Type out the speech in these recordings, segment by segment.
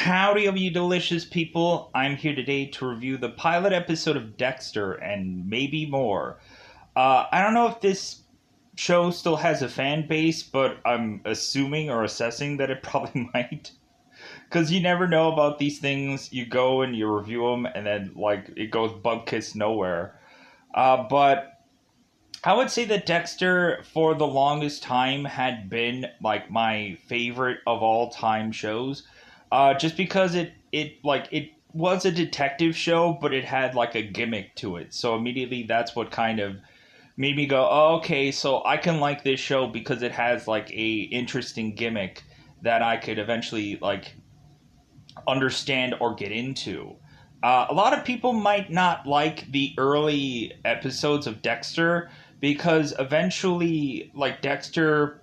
Howdy, of you delicious people. I'm here today to review the pilot episode of Dexter and maybe more. I don't know if this show still has a fan base, but I'm assuming or assessing that it probably might. Because you never know about these things. You go and you review them, and then, it goes bupkis nowhere. But I would say that Dexter, for the longest time, had been, my favorite of all time shows. Just because it was a detective show, but it had like a gimmick to it. So immediately that's what kind of made me go, oh, okay, so I can like this show because it has like a interesting gimmick that I could eventually understand or get into. A lot of people might not like the early episodes of Dexter because eventually Dexter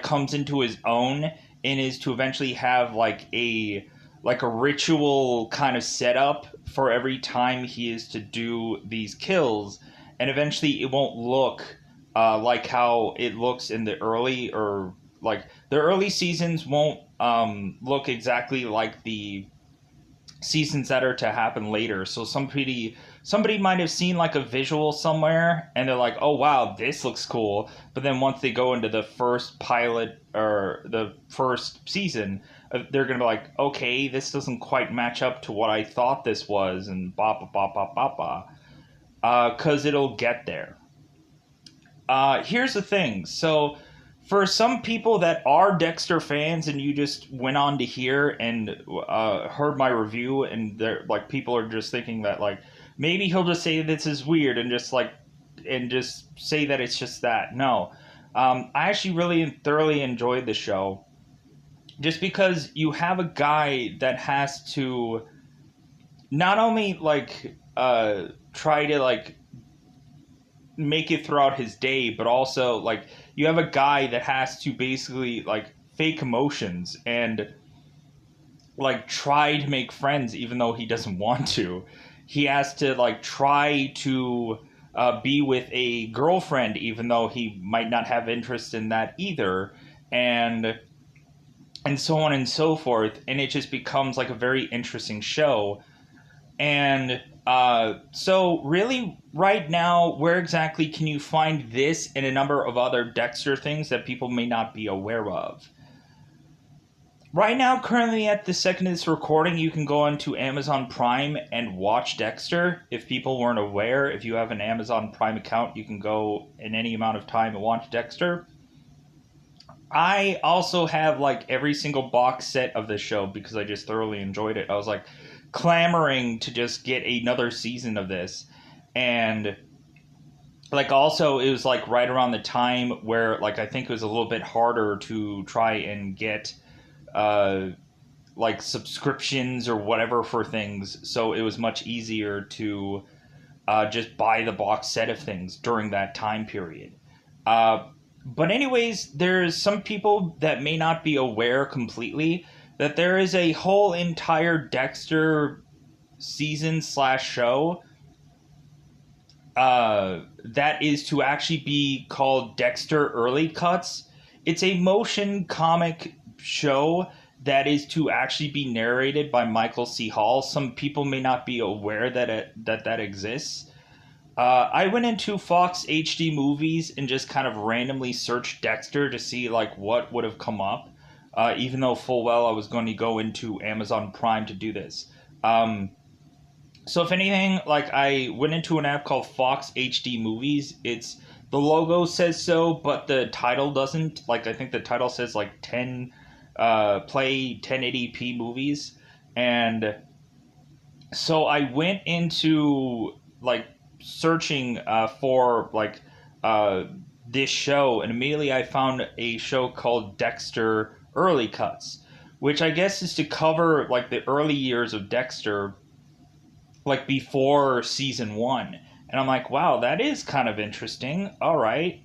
comes into his own and is to eventually have a ritual kind of setup for every time he is to do these kills, and eventually it won't look like how it looks in the early, or the early seasons won't look exactly like the seasons that are to happen later. So somebody might have seen like a visual somewhere and they're like, oh wow, this looks cool, but then once they go into the first pilot or the first season, they're gonna be like, okay, this doesn't quite match up to what I thought this was, and because it'll get there. Here's the thing. So for some people that are Dexter fans and you just went on to hear and heard my review, and they're people are just thinking that maybe he'll just say this is weird and just say that it's just that. No. I actually really thoroughly enjoyed the show just because you have a guy that has to not only try to make it throughout his day, but also you have a guy that has to basically fake emotions and try to make friends even though he doesn't want to. He has to try to be with a girlfriend even though he might not have interest in that either, and so on and so forth, and it just becomes a very interesting show. And so really right now, where exactly can you find this and a number of other Dexter things that people may not be aware of? Right now, currently at the second of this recording, you can go onto Amazon Prime and watch Dexter. If people weren't aware, if you have an Amazon Prime account, you can go in any amount of time and watch Dexter. I also have every single box set of the show because I just thoroughly enjoyed it. I was clamoring to just get another season of this, and also it was right around the time where I think it was a little bit harder to try and get subscriptions or whatever for things, so it was much easier to just buy the box set of things during that time period. But anyways, there's some people that may not be aware completely that there is a whole entire Dexter season / show that is to actually be called Dexter Early Cuts. It's a motion comic show that is to actually be narrated by Michael C. Hall. Some people may not be aware that exists. I went into Fox HD Movies and just kind of randomly searched Dexter to see what would have come up, even though full well I was going to go into Amazon Prime to do this. So if anything, I went into an app called Fox HD Movies. It's the logo says so, but the title doesn't. I think the title says 10 play 1080p movies, and so I went into searching for this show, and immediately I found a show called Dexter Early Cuts, which I guess is to cover the early years of Dexter, before season 1. And I'm wow, that is kind of interesting. All right,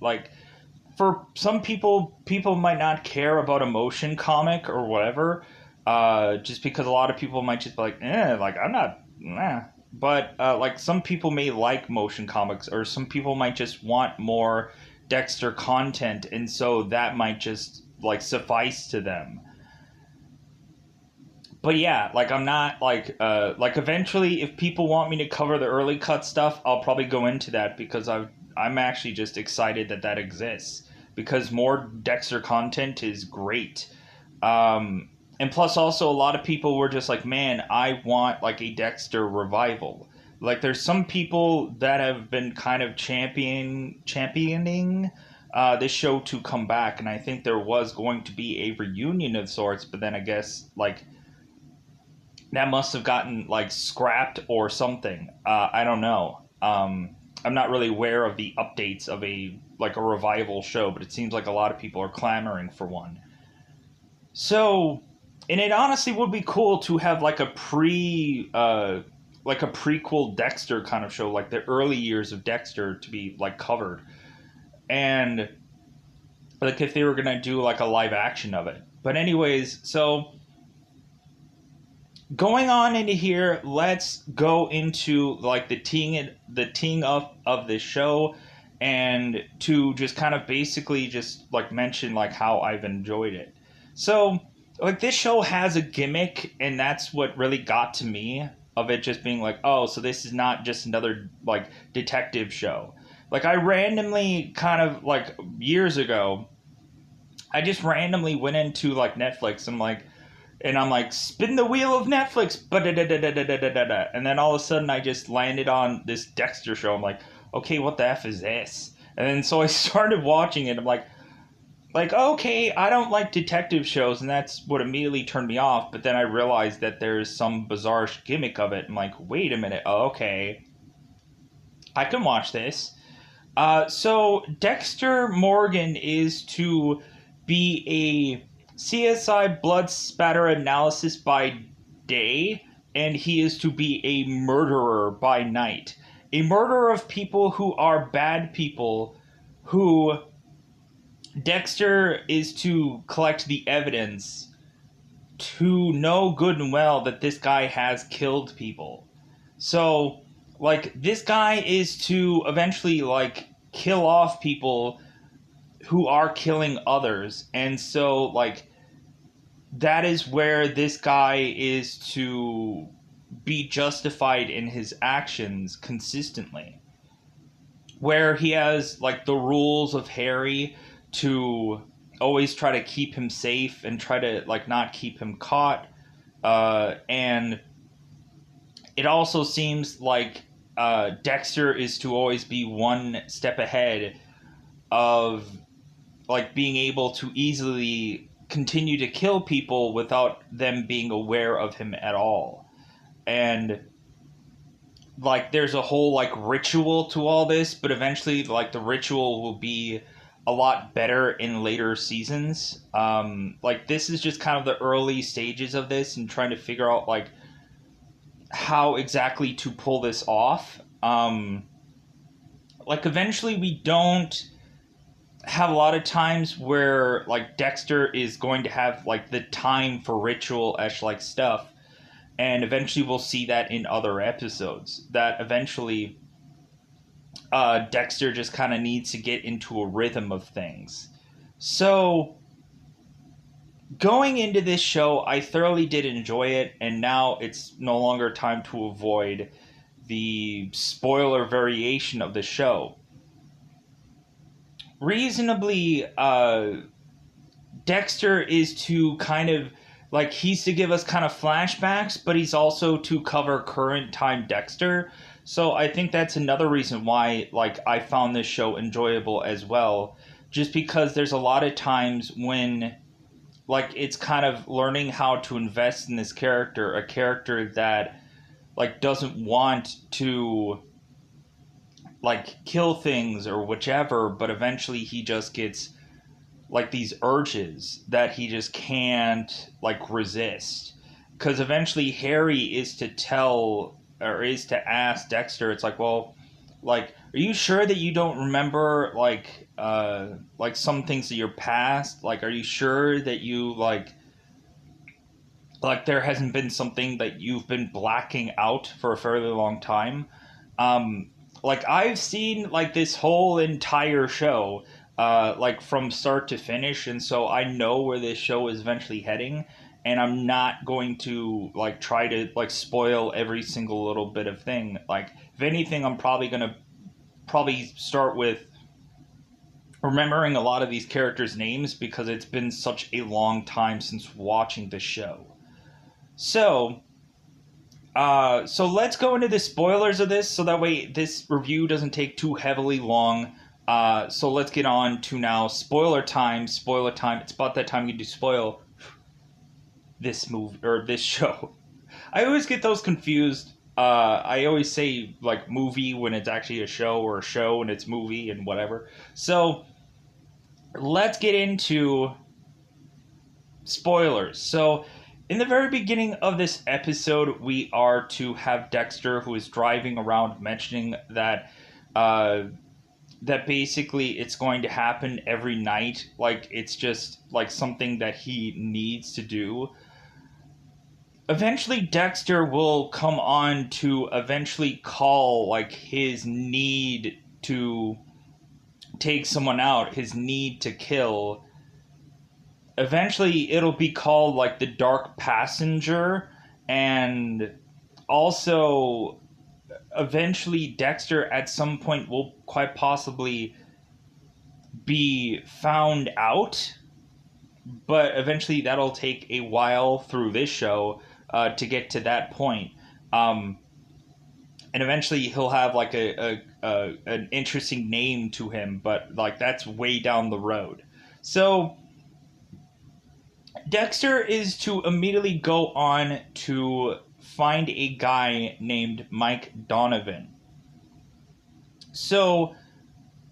for some people might not care about a motion comic or whatever, just because a lot of people might just be I'm not, but some people may like motion comics, or some people might just want more Dexter content, and so that might just suffice to them. But yeah, like I'm not like eventually if people want me to cover the early cut stuff, I'll probably go into that because I'm actually just excited that that exists because more Dexter content is great. And plus also a lot of people were just like, "Man, I want like a Dexter revival." Like there's some people that have been kind of championing this show to come back, and I think there was going to be a reunion of sorts, but then I guess like that must have gotten like scrapped or something. I don't know. I'm not really aware of the updates of a like a revival show, but it seems like a lot of people are clamoring for one. So, and it honestly would be cool to have like a prequel Dexter kind of show, like the early years of Dexter to be like covered, and like if they were gonna do like a live action of it. But anyways, so going on into here, let's go into like the teeing up of this show, and to just kind of basically just like mention like how I've enjoyed it. So like this show has a gimmick, and that's what really got to me of it just being like, oh, so this is not just another like detective show. Like I randomly kind of like years ago, I just randomly went into like Netflix and I'm like, spin the wheel of Netflix, and then all of a sudden I just landed on this Dexter show. I'm like, okay, what the F is this? And then so I started watching it. I'm like okay, I don't like detective shows, and that's what immediately turned me off. But then I realized that there's some bizarre gimmick of it. I'm like, wait a minute, okay, I can watch this. So Dexter Morgan is to be a CSI blood spatter analysis by day, and he is to be a murderer by night. A murderer of people who are bad people, who Dexter is to collect the evidence to know good and well that this guy has killed people. So, like, this guy is to eventually, like, kill off people who are killing others. And so, like, that is where this guy is to be justified in his actions consistently. Where he has, like, the rules of Harry to always try to keep him safe and try to, like, not keep him caught. And it also seems like Dexter is to always be one step ahead of like being able to easily continue to kill people without them being aware of him at all. And like there's a whole like ritual to all this, but eventually like the ritual will be a lot better in later seasons. Like this is just kind of the early stages of this and trying to figure out like how exactly to pull this off. Like eventually we don't have a lot of times where like Dexter is going to have like the time for ritual-esh like stuff, and eventually we'll see that in other episodes that eventually Dexter just kind of needs to get into a rhythm of things. So going into this show, I thoroughly did enjoy it, and now it's no longer time to avoid the spoiler variation of the show. Reasonably, Dexter is to kind of like he's to give us kind of flashbacks, but he's also to cover current time Dexter. So I think that's another reason why like I found this show enjoyable as well, just because there's a lot of times when like it's kind of learning how to invest in this character, a character that like doesn't want to like kill things or whichever, but eventually he just gets like these urges that he just can't like resist. Because eventually Harry is to tell or is to ask Dexter, it's like, well, like, are you sure that you don't remember like some things of your past? Like, are you sure that you like there hasn't been something that you've been blacking out for a fairly long time? Um, like I've seen like this whole entire show, like from start to finish, and so I know where this show is eventually heading. and I'm not going to like try to like spoil every single little bit of thing. Like if anything, I'm probably gonna probably start with remembering a lot of these characters' names because it's been such a long time since watching the show. So, so let's go into the spoilers of this, so that way this review doesn't take too heavily long. So let's get on to now spoiler time. Spoiler time. It's about that time you do spoil this movie or this show. I always get those confused. I always say like movie when it's actually a show, or a show when it's movie, and whatever. So let's get into spoilers. So, in the very beginning of this episode, we are to have Dexter, who is driving around, mentioning that that basically it's going to happen every night. Like it's just like something that he needs to do. Eventually, Dexter will come on to eventually call like his need to take someone out, his need to kill. Eventually it'll be called like the Dark Passenger, and also eventually Dexter at some point will quite possibly be found out, but eventually that'll take a while through this show to get to that point. And eventually he'll have like a an interesting name to him, but like that's way down the road. So Dexter is to immediately go on to find a guy named Mike Donovan. So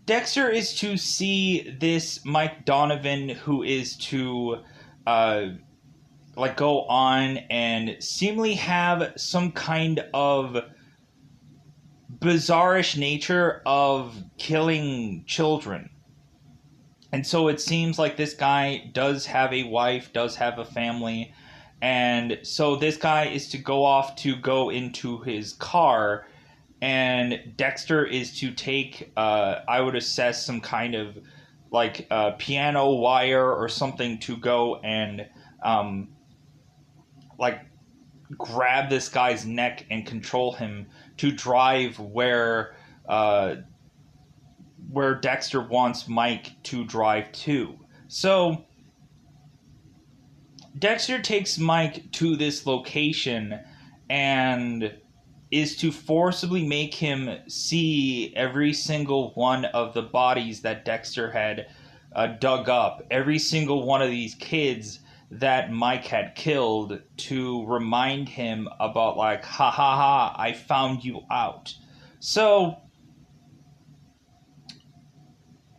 Dexter is to see this Mike Donovan, who is to like go on and seemingly have some kind of bizarrish nature of killing children. And so it seems like this guy does have a wife, does have a family. And so this guy is to go off to go into his car. And Dexter is to take, I would assess, some kind of like piano wire or something to go and like grab this guy's neck and control him to drive where Dexter wants Mike to drive to. So Dexter takes Mike to this location and is to forcibly make him see every single one of the bodies that Dexter had dug up, every single one of these kids that Mike had killed, to remind him about like, ha ha ha, I found you out. So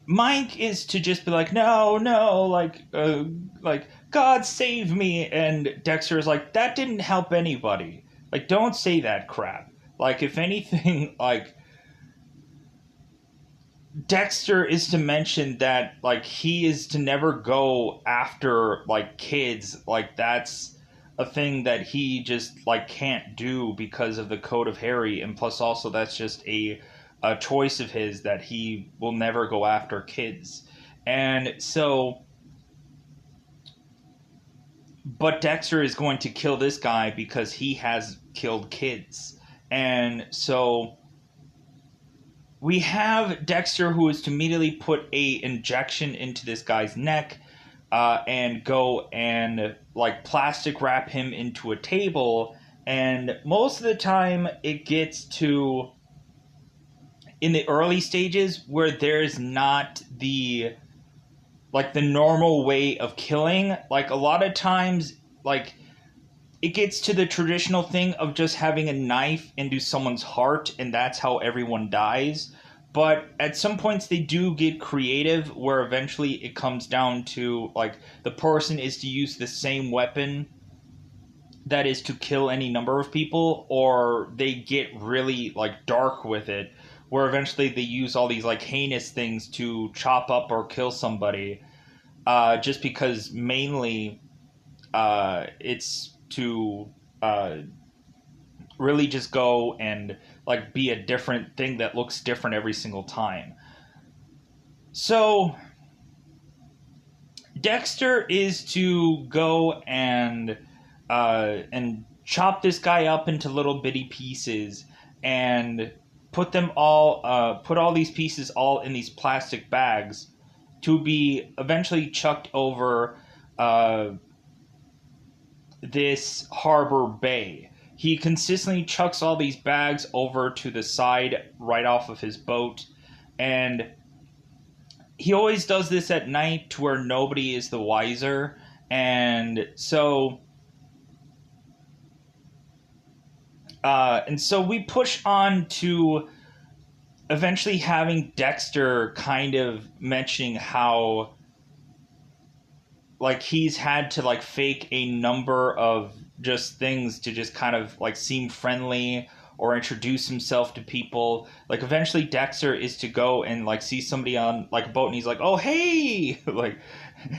Mike is to just be like, no, no, like God save me, and Dexter is like, that didn't help anybody. Like, don't say that crap. Like, if anything, like Dexter is to mention that like he is to never go after like kids. Like that's a thing that he just like can't do because of the code of Harry, and plus also that's just a choice of his that he will never go after kids. And so, but Dexter is going to kill this guy because he has killed kids. And so we have Dexter, who is to immediately put a injection into this guy's neck and go and like plastic wrap him into a table. And most of the time it gets to in the early stages where there's not the like the normal way of killing. Like a lot of times, like it gets to the traditional thing of just having a knife into someone's heart, and that's how everyone dies. But at some points they do get creative where eventually it comes down to like the person is to use the same weapon that is to kill any number of people, or they get really like dark with it where eventually they use all these like heinous things to chop up or kill somebody, just because mainly it's to really just go and like be a different thing that looks different every single time. So Dexter is to go and chop this guy up into little bitty pieces and put all these pieces all in these plastic bags to be eventually chucked over uh, this harbor bay. He consistently chucks all these bags over to the side right off of his boat, and he always does this at night to where nobody is the wiser. And so we push on to eventually having Dexter kind of mentioning how like he's had to like fake a number of just things to just kind of like seem friendly or introduce himself to people. Like eventually Dexter is to go and like see somebody on like a boat and he's like, "Oh, hey." Like,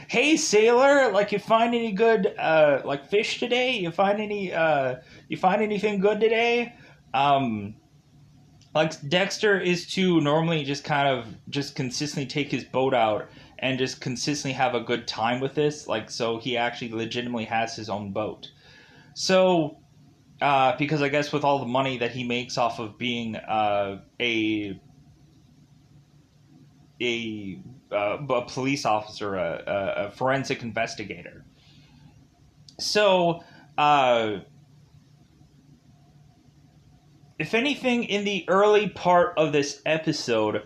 "Hey, sailor, like you find any good like fish today? You find anything good today?" Um like Dexter is to normally just kind of just consistently take his boat out and just consistently have a good time with this. Like, so he actually legitimately has his own boat. So, because I guess with all the money that he makes off of being a police officer, a forensic investigator. So, if anything, in the early part of this episode,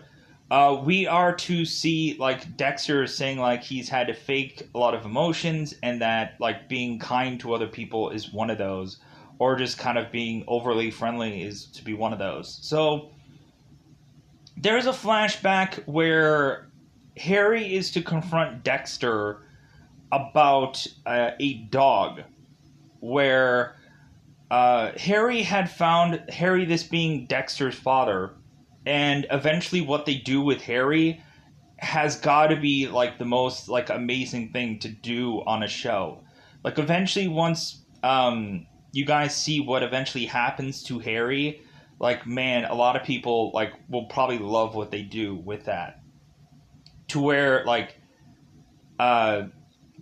we are to see like Dexter saying like he's had to fake a lot of emotions and that like being kind to other people is one of those, or just kind of being overly friendly is to be one of those. So there's a flashback where Harry is to confront Dexter about a dog, where Harry had found Harry, this being Dexter's father, and eventually what they do with Harry has got to be like the most like amazing thing to do on a show. Like eventually, once you guys see what eventually happens to Harry, like man, a lot of people like will probably love what they do with that. To where like to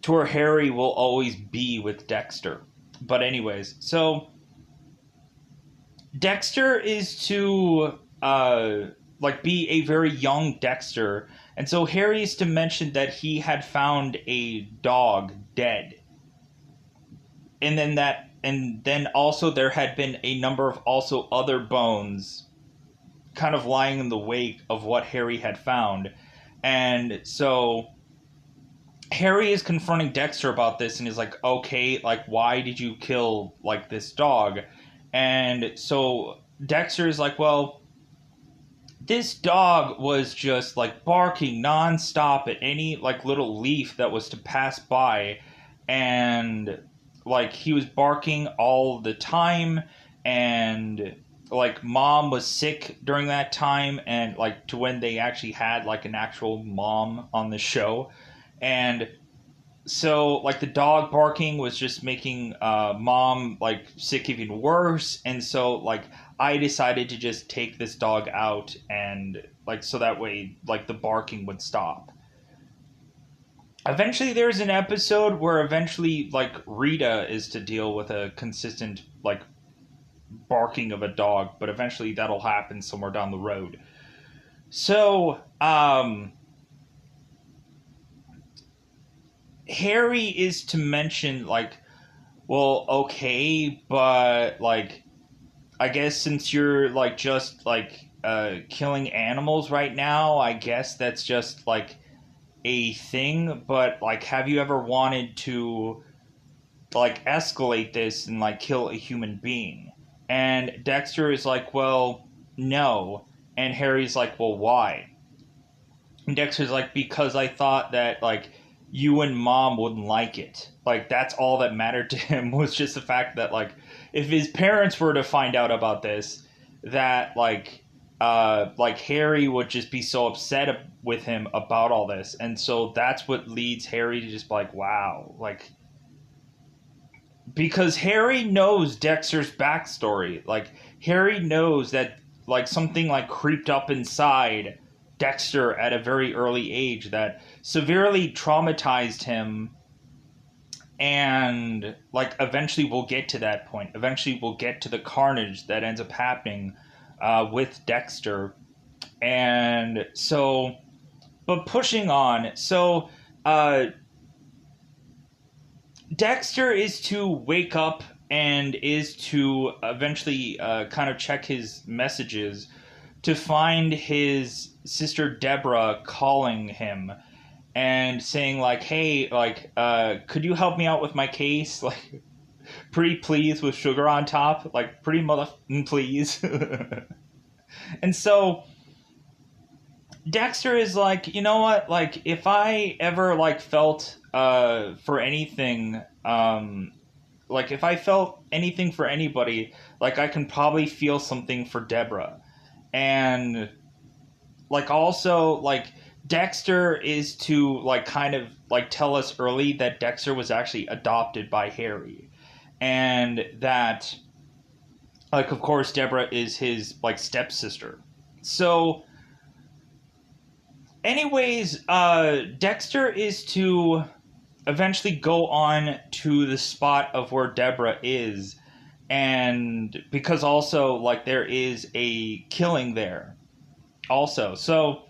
where Harry will always be with Dexter. But anyways, so Dexter is to like be a very young Dexter, and so Harry is to mention that he had found a dog dead, and then also there had been a number of also other bones, kind of lying in the wake of what Harry had found, and so Harry is confronting Dexter about this, and he's like, "Okay, like why did you kill like this dog?" And so Dexter is like, "Well, this dog was just like barking nonstop at any like little leaf that was to pass by, and like he was barking all the time, and like mom was sick during that time, and like to when they actually had like an actual mom on the show, and so like the dog barking was just making mom like sick even worse, and so like I decided to just take this dog out, and like so that way like the barking would stop. Eventually there's an episode where eventually like Rita is to deal with a consistent like barking of a dog, but eventually that'll happen somewhere down the road. So Harry is to mention like, well, okay, but like I guess since you're like just like killing animals right now, I guess that's just like a thing, but like have you ever wanted to like escalate this and like kill a human being? And Dexter is like, "Well, no." And Harry's like, "Well, why?" And Dexter's like, "Because I thought that like you and mom wouldn't like it." Like that's all that mattered to him, was just the fact that like if his parents were to find out about this, that like Harry would just be so upset with him about all this. And so that's what leads Harry to just be like, wow, like because Harry knows Dexter's backstory. Like Harry knows that like something like creeped up inside Dexter at a very early age that severely traumatized him. And like eventually we'll get to that point. Eventually we'll get to the carnage that ends up happening with Dexter. And so, but pushing on. So, Dexter is to wake up and is to eventually kind of check his messages to find his sister Deborah calling him and saying like, "Hey, like, could you help me out with my case? Like, pretty please with sugar on top, like, pretty mother please." And so Dexter is like, you know what? Like, if I ever like felt for anything, like if I felt anything for anybody, like I can probably feel something for Deborah, and like also like Dexter is to like kind of like tell us early that Dexter was actually adopted by Harry, and that like of course Deborah is his like stepsister. So anyways, Dexter is to eventually go on to the spot of where Deborah is, and because also like there is a killing there also. So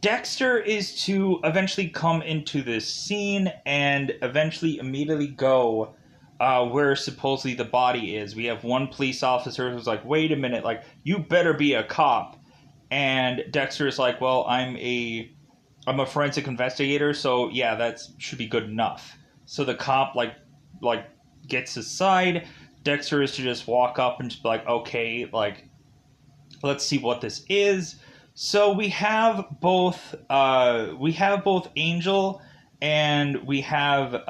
Dexter is to eventually come into this scene and eventually immediately go where supposedly the body is. We have one police officer who's like, "Wait a minute, like you better be a cop," and Dexter is like, "Well, I'm a forensic investigator, so yeah, that should be good enough." So the cop like gets his side. Dexter is to just walk up and just be like, "Okay, like let's see what this is." So we have both Angel and we have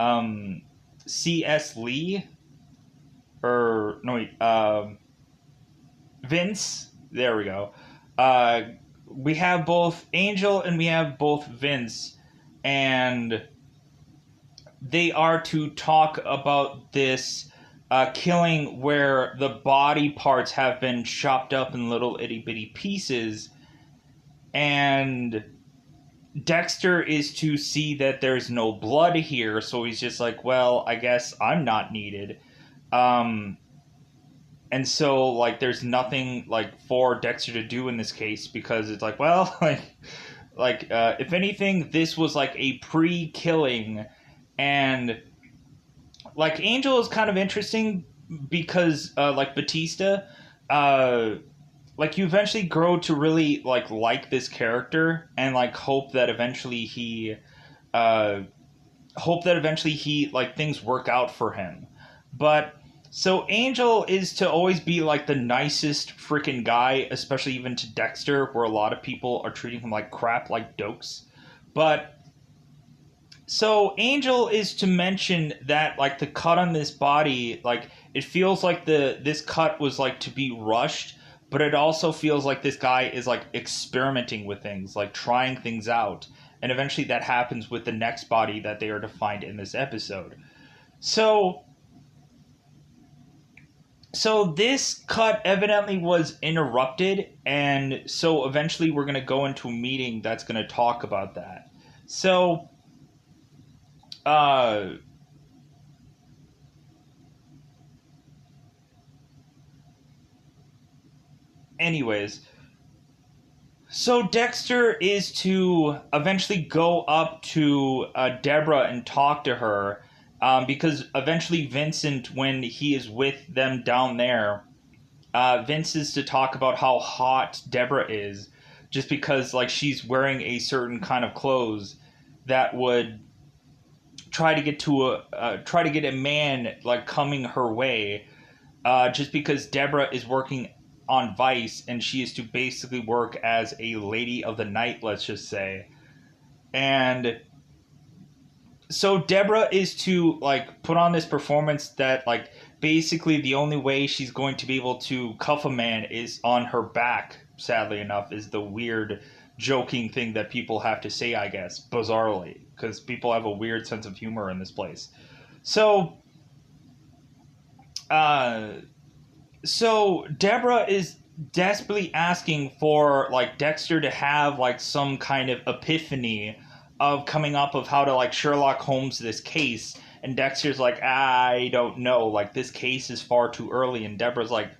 C.S. Lee, or no wait, Vince. There we go. Uh, we have both Angel and we have both Vince, and they are to talk about this killing where the body parts have been chopped up in little itty bitty pieces, and Dexter is to see that there's no blood here, so he's just like, well, I guess I'm not needed. Um, and so, like, there's nothing, like, for Dexter to do in this case, because it's like, well, if anything, this was, like, a pre-killing, and, like, Angel is kind of interesting because, like, Batista, like you eventually grow to really like this character and like uh hope that eventually he like things work out for him. But so Angel is to always be like the nicest freaking guy, especially even to Dexter, where a lot of people are treating him like crap, like dokes. But so Angel is to mention that like the cut on this body, like it feels like this cut was like to be rushed, but it also feels like this guy is like experimenting with things, like trying things out. And eventually that happens with the next body that they are to find in this episode. So this cut evidently was interrupted, and so eventually we're going to go into a meeting that's going to talk about that. So anyways, so Dexter is to eventually go up to Deborah and talk to her, because eventually Vincent, when he is with them down there, Vince is to talk about how hot Deborah is, just because like she's wearing a certain kind of clothes that would try to get a man like coming her way, just because Deborah is working on Vice and she is to basically work as a lady of the night, let's just say. And so Deborah is to like put on this performance that like basically the only way she's going to be able to cuff a man is on her back, sadly enough, is the weird joking thing that people have to say, I guess, bizarrely, because people have a weird sense of humor in this place. So so Deborah is desperately asking for like Dexter to have like some kind of epiphany of coming up of how to like Sherlock Holmes this case, and Dexter's like, I don't know, like this case is far too early, and Deborah's like,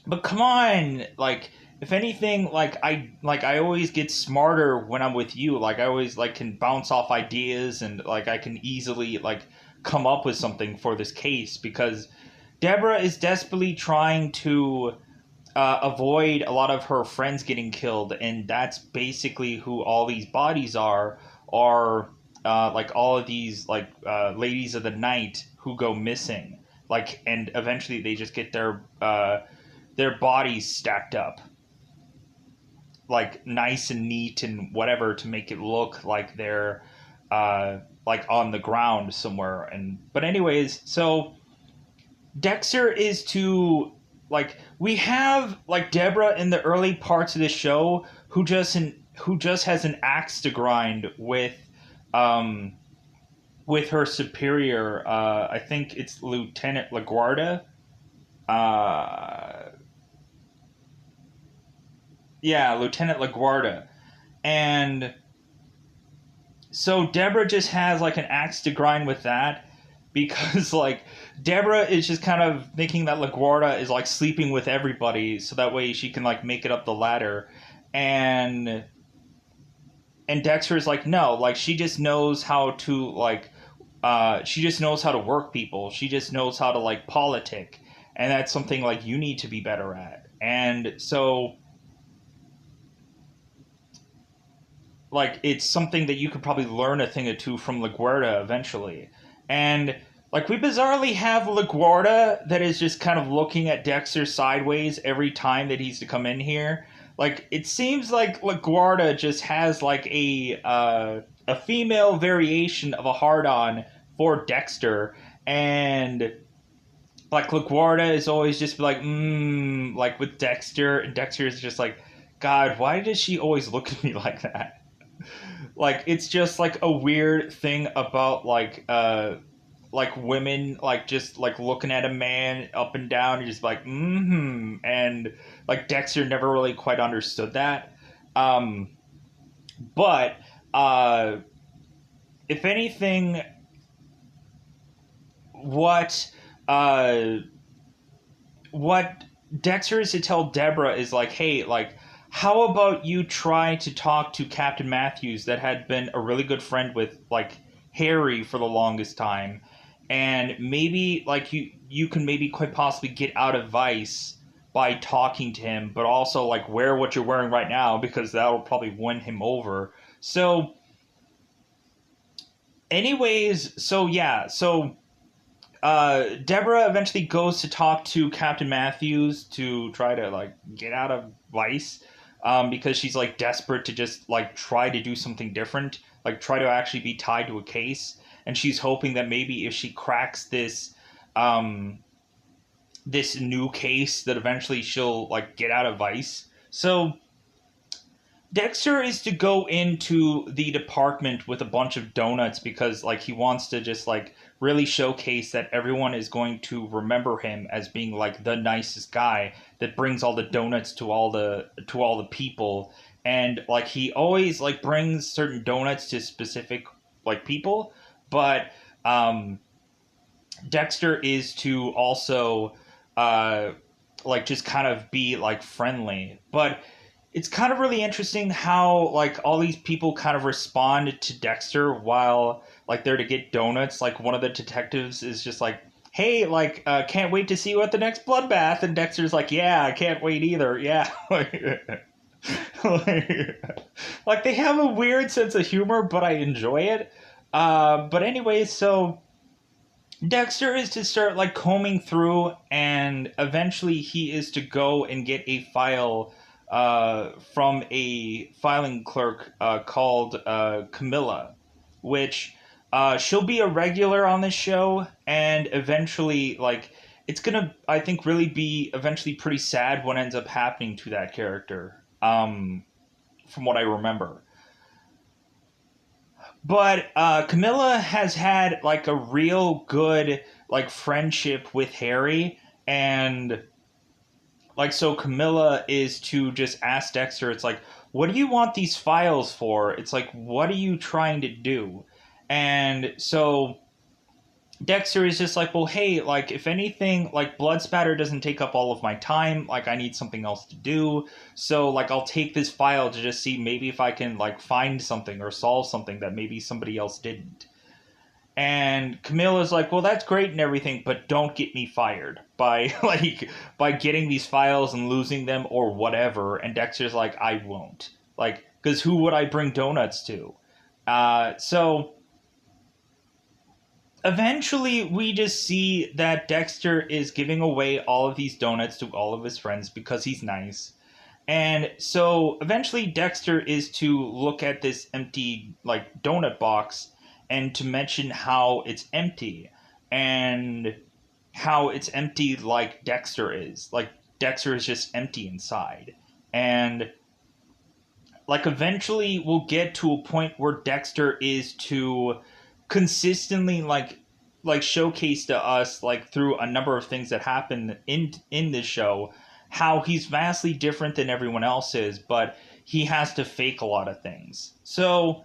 but come on, like if anything, like I always get smarter when I'm with you. Like I always like can bounce off ideas, and like I can easily like come up with something for this case, because Deborah is desperately trying to avoid a lot of her friends getting killed, and that's basically who all these bodies are like all of these like ladies of the night who go missing, like, and eventually they just get their bodies stacked up like nice and neat and whatever to make it look like they're like on the ground somewhere. And but anyways, so Dexter is to like, we have like Deborah in the early parts of the show who just has an axe to grind um with her superior. I think it's Lieutenant LaGuardia. Uh, yeah, Lieutenant LaGuardia, and so Deborah just has like an axe to grind with that, because like Deborah is just kind of thinking that LaGuardia is like sleeping with everybody, so that way she can like make it up the ladder, and Dexter is like, no, like she just knows how to like she just knows how to work people. She just knows how to like politic, and that's something like you need to be better at. And so like it's something that you could probably learn a thing or two from LaGuardia eventually. And like we bizarrely have LaGuardia that is just kind of looking at Dexter sideways every time that he's to come in here. Like it seems like LaGuardia just has like a female variation of a hard on for Dexter, and like LaGuardia is always just like like with Dexter, and Dexter is just like, God, why does she always look at me like that? Like it's just like a weird thing about like women like just like looking at a man up and down and just like and like Dexter never really quite understood that. um but uh if anything, what uh what Dexter is to tell Deborah is like, hey, like, how about you try to talk to Captain Matthews that had been a really good friend with like Harry for the longest time, and maybe like you can maybe quite possibly get out of Vice by talking to him, but also like wear what you're wearing right now because that'll probably win him over. So anyways, so yeah, so Deborah eventually goes to talk to Captain Matthews to try to like get out of Vice, because she's like desperate to just like try to do something different, like try to actually be tied to a case, and she's hoping that maybe if she cracks um, this new case, that eventually she'll like get out of Vice. So Dexter is to go into the department with a bunch of donuts because like he wants to just like really showcase that everyone is going to remember him as being like the nicest guy that brings all the donuts to all the people. And like he always like brings certain donuts to specific like people, but um Dexter is to also uh like just kind of be like friendly. But it's kind of really interesting how like all these people kind of respond to Dexter while like they're to get donuts. Like one of the detectives is just like, hey, like can't wait to see you at the next bloodbath, and Dexter's like, yeah, I can't wait either, yeah. Like they have a weird sense of humor, but I enjoy it. But anyway, so Dexter is to start like combing through, and eventually he is to go and get a file from a filing clerk called Camilla, which she'll be a regular on this show, and eventually, like, it's gonna, I think, really be eventually pretty sad what ends up happening to that character, from what I remember. But Camilla has had like a real good like friendship with Harry, and like, so Camilla is to just ask Dexter, it's like, what do you want these files for? It's like, what are you trying to do? And so Dexter is just like, well, hey, like, if anything, like, blood spatter doesn't take up all of my time. Like, I need something else to do. So, like, I'll take this file to just see maybe if I can, like, find something or solve something that maybe somebody else didn't. And Camilla's like, well, that's great and everything, but don't get me fired by, like, by getting these files and losing them or whatever. And Dexter's like, I won't. Like, because who would I bring donuts to? So eventually we just see that Dexter is giving away all of these donuts to all of his friends because he's nice. And so eventually Dexter is to look at this empty like donut box and to mention how it's empty and how it's empty like Dexter is. Like Dexter is just empty inside. And like eventually we'll get to a point where Dexter is to consistently like showcase to us like through a number of things that happen in this show how he's vastly different than everyone else is, but he has to fake a lot of things. So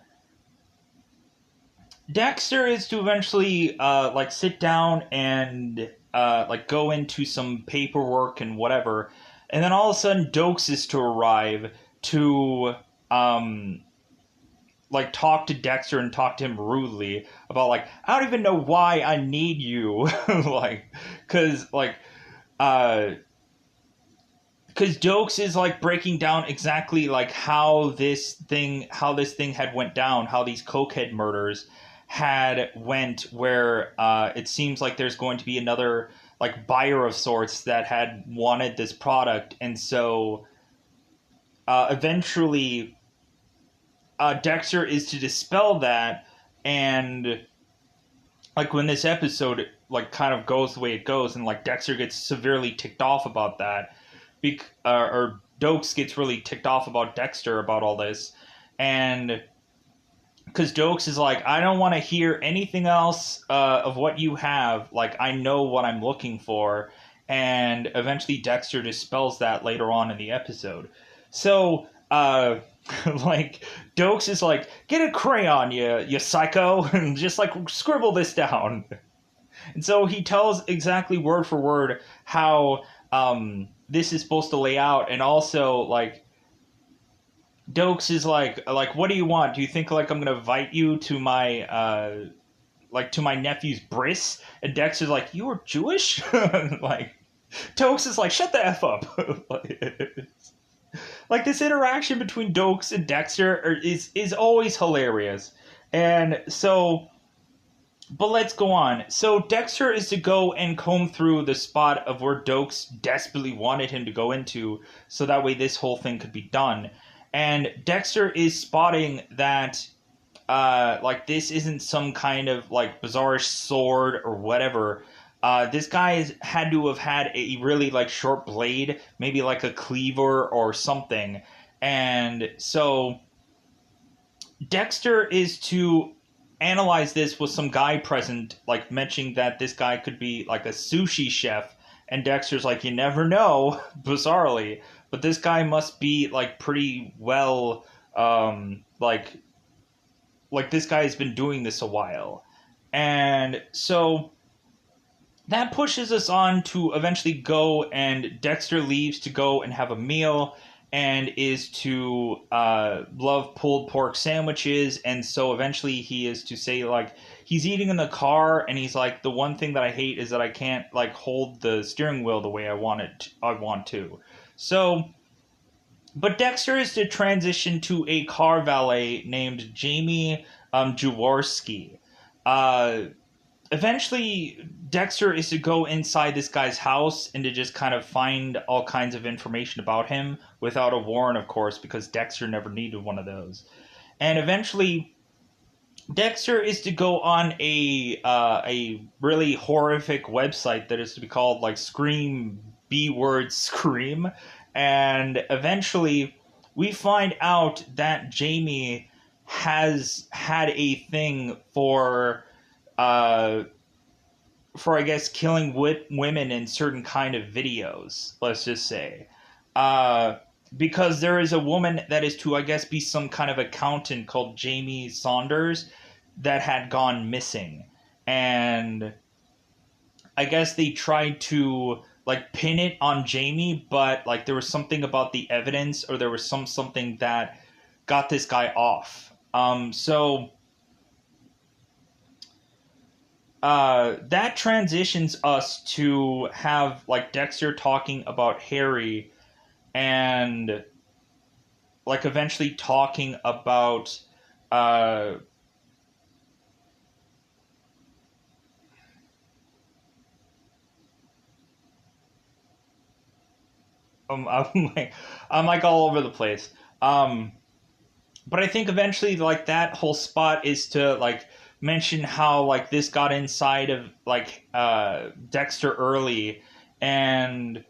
Dexter is to eventually like sit down and like go into some paperwork and whatever, and then all of a sudden Dokes is to arrive to um like talk to Dexter and talk to him rudely about like, I don't even know why I need you. Like, cause like because Dokes is like breaking down exactly like how this thing had went down, how these cokehead murders had went, where it seems like there's going to be another like buyer of sorts that had wanted this product, and so eventually Dexter is to dispel that. And like when this episode like kind of goes the way it goes, and like Dexter gets severely ticked off about that, or Dokes gets really ticked off about Dexter about all this, and because Dokes is like, I don't want to hear anything else of what you have. Like, I know what I'm looking for. And eventually Dexter dispels that later on in the episode. So, like, Dokes is like, get a crayon, you psycho, and just, like, scribble this down. And so he tells exactly word for word how this is supposed to lay out, and also, like, Dokes is like, what do you want? Do you think like I'm gonna invite you to my to my nephew's bris? And Dexter's like, you are Jewish? Like, Dokes is like, shut the F up. Like this interaction between Dokes and Dexter is always hilarious. And so, but let's go on. So Dexter is to go and comb through the spot of where Dokes desperately wanted him to go into, so that way this whole thing could be done. And Dexter is spotting that, like, this isn't some kind of, like, bizarre sword or whatever. This guy had to have had a really, like, short blade, maybe like a cleaver or something. And so Dexter is to analyze this with some guy present, like, mentioning that this guy could be, like, a sushi chef. And Dexter's like, you never know, bizarrely. But this guy must be, like, pretty well, like this guy has been doing this a while. And so that pushes us on to eventually go, and Dexter leaves to go and have a meal, and is to love pulled pork sandwiches. And so eventually he is to say, like, he's eating in the car, and he's like, the one thing that I hate is that I can't, like, hold the steering wheel the way I want to. So, but Dexter is to transition to a car valet named Jamie Jaworski. Eventually, Dexter is to go inside this guy's house and to just kind of find all kinds of information about him without a warrant, of course, because Dexter never needed one of those. And eventually, Dexter is to go on a really horrific website that is to be called, like, Scream, B-word Scream. And eventually, we find out that Jamie has had a thing for for I guess killing women in certain kind of videos. Let's just say, uh, because there is a woman that is to I guess be some kind of accountant called Jamie Saunders that had gone missing, and I guess they tried to like pin it on Jamie, but like there was something about the evidence, or there was something that got this guy off. That transitions us to have like Dexter talking about Harry, and like eventually talking about uh I'm like I'm like all over the place. Um but I think eventually like that whole spot is to like mention how like this got inside of like Dexter early, and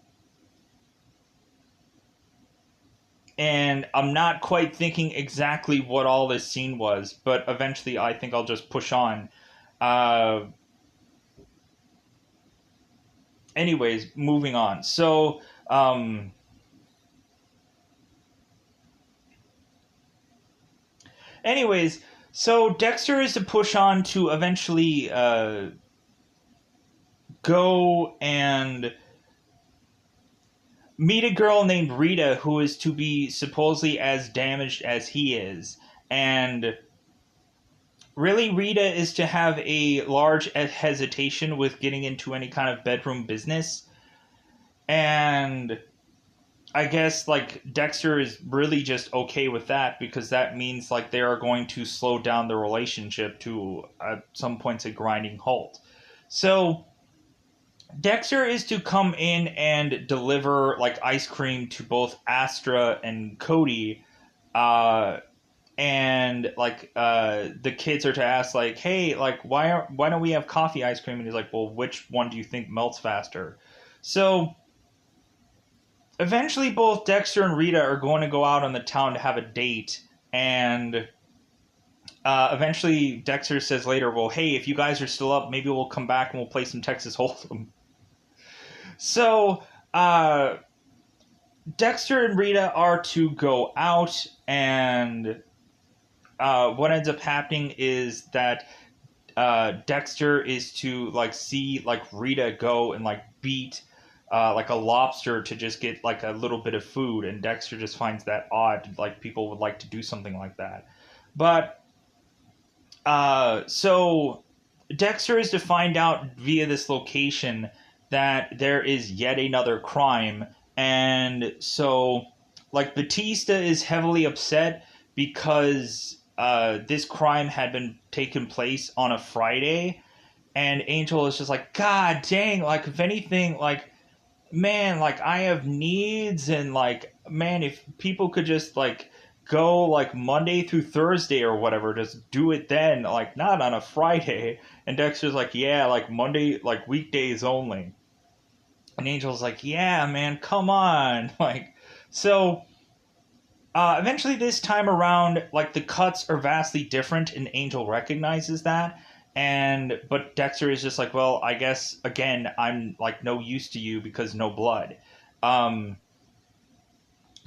I'm not quite thinking exactly what all this scene was, but eventually I think I'll just push on. Uh, anyways, moving on. Anyways, so Dexter is to push on to eventually go and meet a girl named Rita who is to be supposedly as damaged as he is. And really, Rita is to have a large hesitation with getting into any kind of bedroom business. And I guess like Dexter is really just okay with that, because that means like they are going to slow down the relationship to at some points a grinding halt. So Dexter is to come in and deliver like ice cream to both Astra and Cody, uh, and like the kids are to ask like, hey, like why don't we have coffee ice cream? And he's like, well, which one do you think melts faster? So eventually both Dexter and Rita are going to go out on the town to have a date, and eventually Dexter says later, well, hey, if you guys are still up, maybe we'll come back and we'll play some Texas Hold'em. So uh, Dexter and Rita are to go out, and what ends up happening is that Dexter is to like see like Rita go and like beat like a lobster to just get like a little bit of food, and Dexter just finds that odd. Like people would like to do something like that, but so Dexter is to find out via this location that there is yet another crime, and so like Batista is heavily upset because this crime had been taken place on a Friday, and Angel is just like, God dang, like if anything, like man, like I have needs, and like man, if people could just like go like Monday through Thursday or whatever, just do it then, like not on a Friday. And Dexter's like, yeah, like Monday, like weekdays only. And Angel's like, yeah, man, come on. Like, so eventually this time around, like the cuts are vastly different, and Angel recognizes that. And but Dexter is just like, well, I guess again I'm like no use to you because no blood. Um,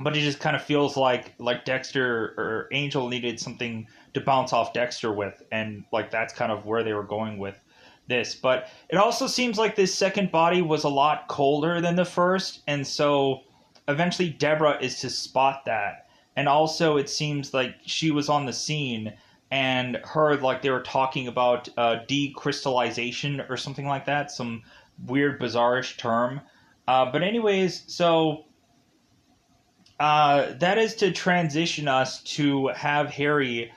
but it just kind of feels like Dexter or Angel needed something to bounce off Dexter with, and like that's kind of where they were going with this. But it also seems like this second body was a lot colder than the first, and so eventually Deborah is to spot that. And also it seems like she was on the scene and heard like they were talking about decrystallization or something like that, some weird bizarrish term. But anyways, so that is to transition us to have Harry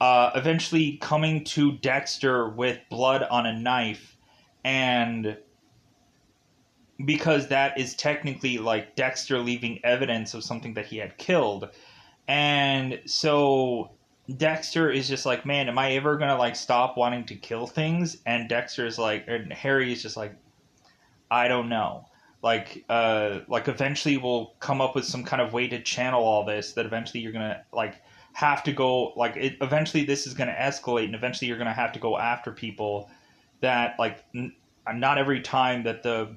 eventually coming to Dexter with blood on a knife, and because that is technically like Dexter leaving evidence of something that he had killed. And so Dexter is just like, man, am I ever gonna like stop wanting to kill things? And Dexter's like, and Harry is just like, I don't know. Like eventually we'll come up with some kind of way to channel all this, that eventually you're gonna like have to go like it, eventually this is gonna escalate, and eventually you're gonna have to go after people that like not every time that the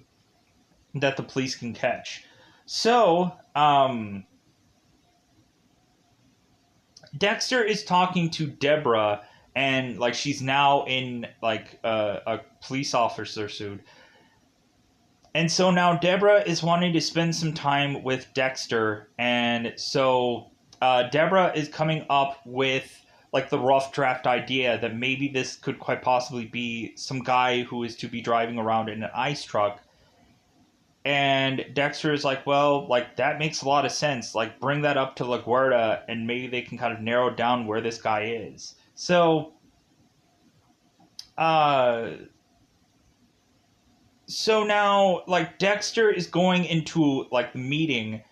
police can catch. So Dexter is talking to Deborah, and like she's now in like a police officer suit. And so now Deborah is wanting to spend some time with Dexter, and so Deborah is coming up with like the rough draft idea that maybe this could quite possibly be some guy who is to be driving around in an ice truck. And Dexter is like, well, like that makes a lot of sense. Like bring that up to LaGuardia, and maybe they can kind of narrow down where this guy is. So, uh, so now like Dexter is going into like the meeting,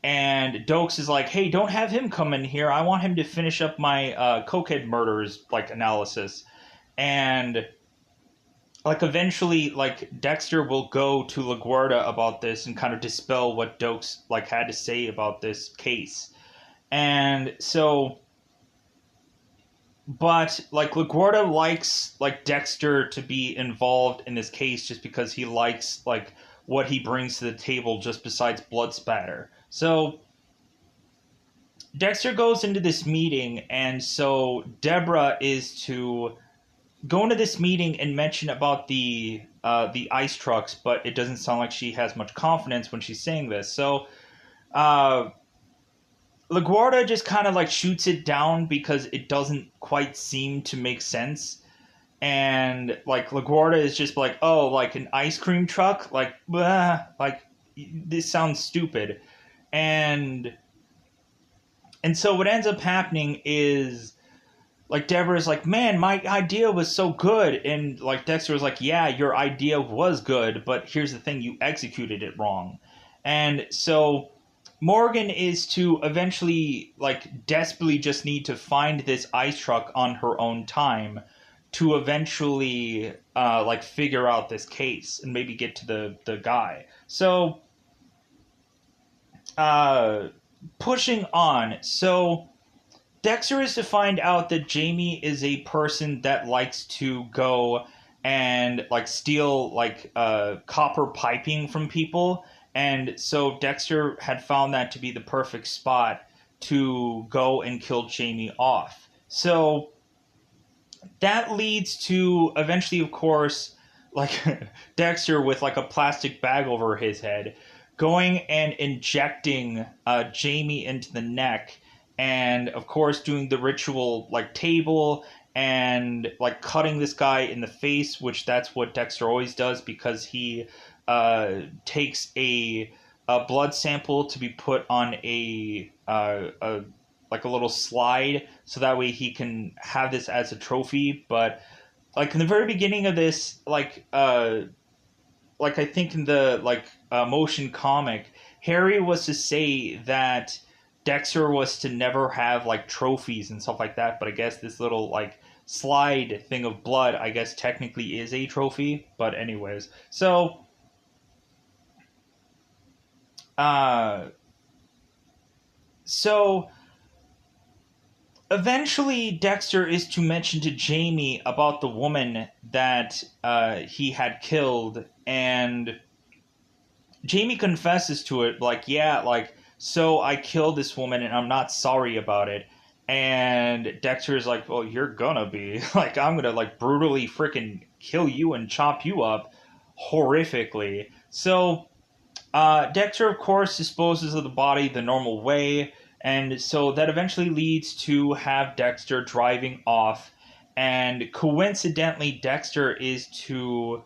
and Dokes is like, hey, don't have him come in here. I want him to finish up my cokehead murders like analysis. And like eventually like Dexter will go to LaGuardia about this and kind of dispel what Dokes like had to say about this case. And so but like LaGuardia likes like Dexter to be involved in this case just because he likes like what he brings to the table just besides blood spatter. So Dexter goes into this meeting, and so Deborah is to go into this meeting and mention about the ice trucks, but it doesn't sound like she has much confidence when she's saying this. So uh, LaGuardia just kind of like shoots it down because it doesn't quite seem to make sense. And like LaGuardia is just like, oh, like an ice cream truck, like, blah, like this sounds stupid. And and so what ends up happening is like Deborah's like, man, my idea was so good, and like Dexter was like, yeah, your idea was good, but here's the thing, you executed it wrong. And so Morgan is to eventually like desperately just need to find this ice truck on her own time to eventually like figure out this case and maybe get to the guy. So uh pushing on. So Dexter is to find out that Jamie is a person that likes to go and like steal like copper piping from people, and so Dexter had found that to be the perfect spot to go and kill Jamie off. So that leads to eventually, of course, like Dexter with like a plastic bag over his head, going and injecting Jamie into the neck, and of course doing the ritual like table and like cutting this guy in the face, which that's what Dexter always does because he takes a blood sample to be put on a like a little slide so that way he can have this as a trophy. But like in the very beginning of this, like I think in the like motion comic, Harry was to say that Dexter was to never have like trophies and stuff like that, but I guess this little like slide thing of blood, I guess technically is a trophy. But anyways, uh, so eventually Dexter is to mention to Jamie about the woman that he had killed, and Jamie confesses to it, like, yeah, like, so I killed this woman and I'm not sorry about it. And Dexter is like, well, you're gonna be. Like, I'm gonna, like, brutally freaking kill you and chop you up horrifically. So, Dexter, of course, disposes of the body the normal way. And so that eventually leads to have Dexter driving off. And coincidentally, Dexter is to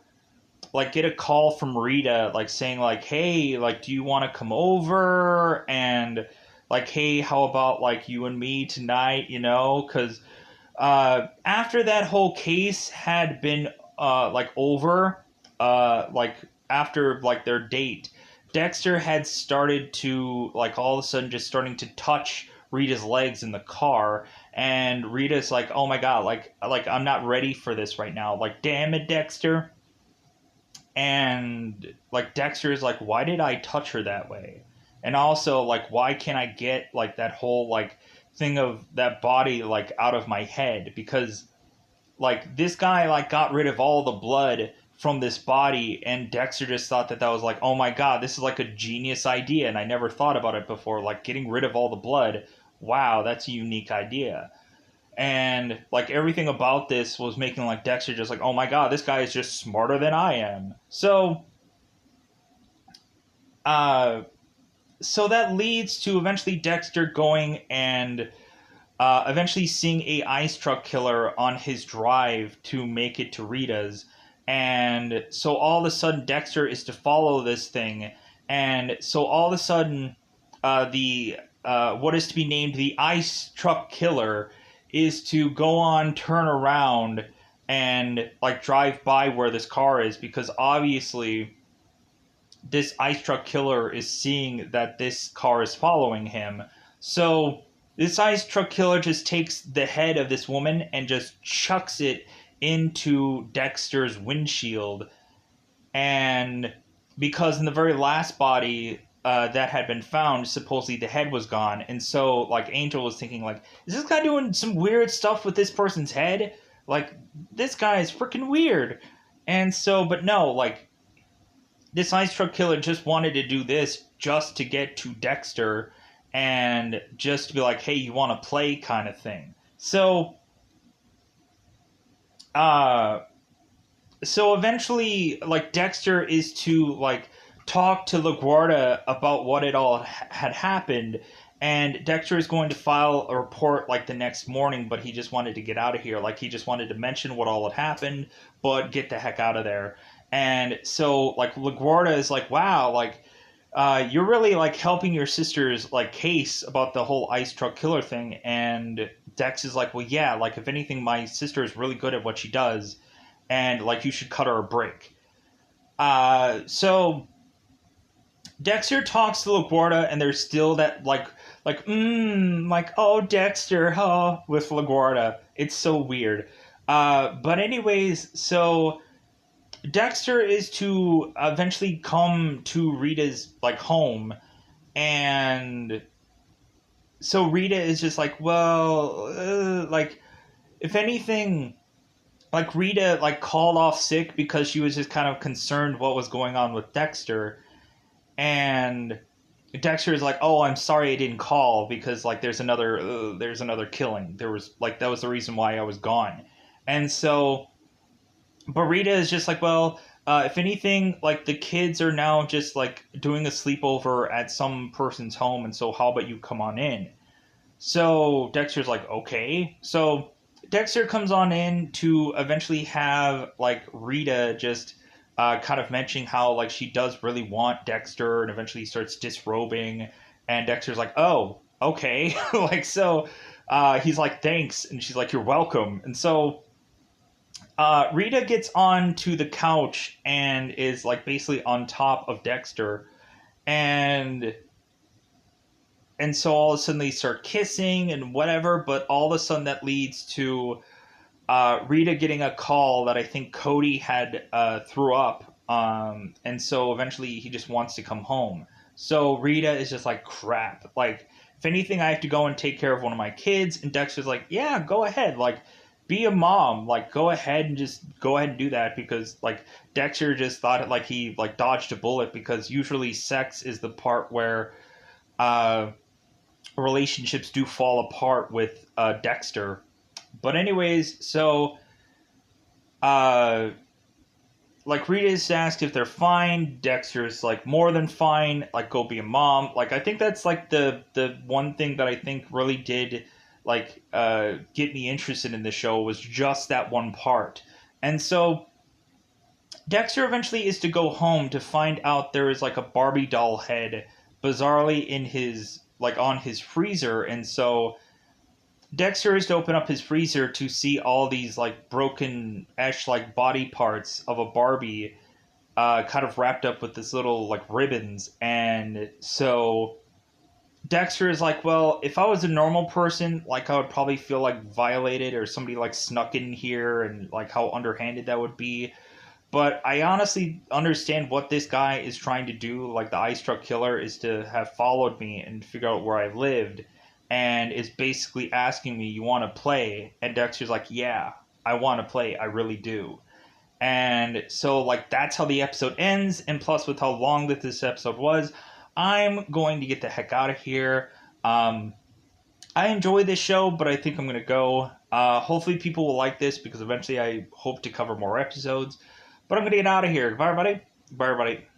like get a call from Rita like saying like, hey, like do you want to come over, and like, hey, how about like you and me tonight, you know, cuz after that whole case had been like over, like after like their date, Dexter had started to like all of a sudden just starting to touch Rita's legs in the car, and Rita's like, oh my god, like I'm not ready for this right now, like damn it, Dexter. And like Dexter is like, why did I touch her that way? And also like, why can't I get like that whole like thing of that body like out of my head? Because like this guy like got rid of all the blood from this body, and Dexter just thought that was like, oh my god, this is like a genius idea, and I never thought about it before, like getting rid of all the blood. Wow, that's a unique idea. And like everything about this was making like Dexter just like, oh my god, this guy is just smarter than I am. Uh so that leads to eventually Dexter going and eventually seeing a ice truck killer on his drive to make it to Rita's. And so all of a sudden Dexter is to follow this thing, and so all of a sudden the what is to be named the ice truck killer is to go on, turn around, and like drive by where this car is, because obviously this ice truck killer is seeing that this car is following him. So this ice truck killer just takes the head of this woman and just chucks it into Dexter's windshield. And because in the very last body that had been found, supposedly the head was gone. And so, like, Angel was thinking, like, is this guy doing some weird stuff with this person's head? Like, this guy is freaking weird. And so, but no, like, this ice truck killer just wanted to do this just to get to Dexter and just to be like, hey, you want to play kind of thing. So eventually, like, Dexter is to, like, talk to LaGuardia about what it all had happened, and Dexter is going to file a report, like, the next morning, but he just wanted to get out of here. Like, he just wanted to mention what all had happened, but get the heck out of there. And so, like, LaGuardia is like, wow, like, you're really, like, helping your sister's, like, case about the whole ice truck killer thing. And Dex is like, well, yeah, like, if anything, my sister is really good at what she does, and, like, you should cut her a break. So Dexter talks to LaGuardia, and there's still that, like, oh, Dexter, huh, with LaGuardia. It's so weird. But anyways, so Dexter is to eventually come to Rita's, like, home, and so Rita is just like, well, like, if anything, like, Rita, like, called off sick because she was just kind of concerned what was going on with Dexter, and Dexter is like, oh, I'm sorry I didn't call because, like, there's another killing. There was, like, that was the reason why I was gone. And so but Rita is just like, well, if anything, like, the kids are now just, like, doing a sleepover at some person's home, and so how about you come on in? So Dexter's like, okay. So Dexter comes on in to eventually have, like, Rita just kind of mentioning how, like, she does really want Dexter, and eventually starts disrobing, and Dexter's like, oh, okay. Like, so he's like, thanks, and she's like, you're welcome. And so Rita gets on to the couch and is, like, basically on top of Dexter, and so all of a sudden they start kissing and whatever, but all of a sudden that leads to Rita getting a call that I think Cody had threw up, and so eventually he just wants to come home. So Rita is just like, crap, like, if anything, I have to go and take care of one of my kids, and Dexter's like, yeah, go ahead, like, be a mom, like, go ahead and do that, because, like, Dexter just thought it, like, he, like, dodged a bullet, because usually sex is the part where relationships do fall apart with Dexter. But anyways, so like, Rita is asked if they're fine. Dexter's like, more than fine, like, go be a mom. Like, I think that's, like, the one thing that I think really did, like, get me interested in the show, was just that one part. And so Dexter eventually is to go home to find out there is, like, a Barbie doll head bizarrely in his, like, on his freezer. And so Dexter is to open up his freezer to see all these, like, broken ash, like, body parts of a Barbie kind of wrapped up with this little, like, ribbons. And so Dexter is like, well, if I was a normal person, like, I would probably feel, like, violated, or somebody, like, snuck in here, and, like, how underhanded that would be. But I honestly understand what this guy is trying to do. Like, the ice truck killer is to have followed me and figure out where I lived, and is basically asking me, you want to play? And Dexter's like, yeah, I want to play, I really do. And so, like, that's how the episode ends. And plus, with how long that this episode was, I'm going to get the heck out of here. I enjoy this show, but I think I'm going to go. Hopefully, people will like this because eventually I hope to cover more episodes. But I'm going to get out of here. Bye, everybody. Bye, everybody.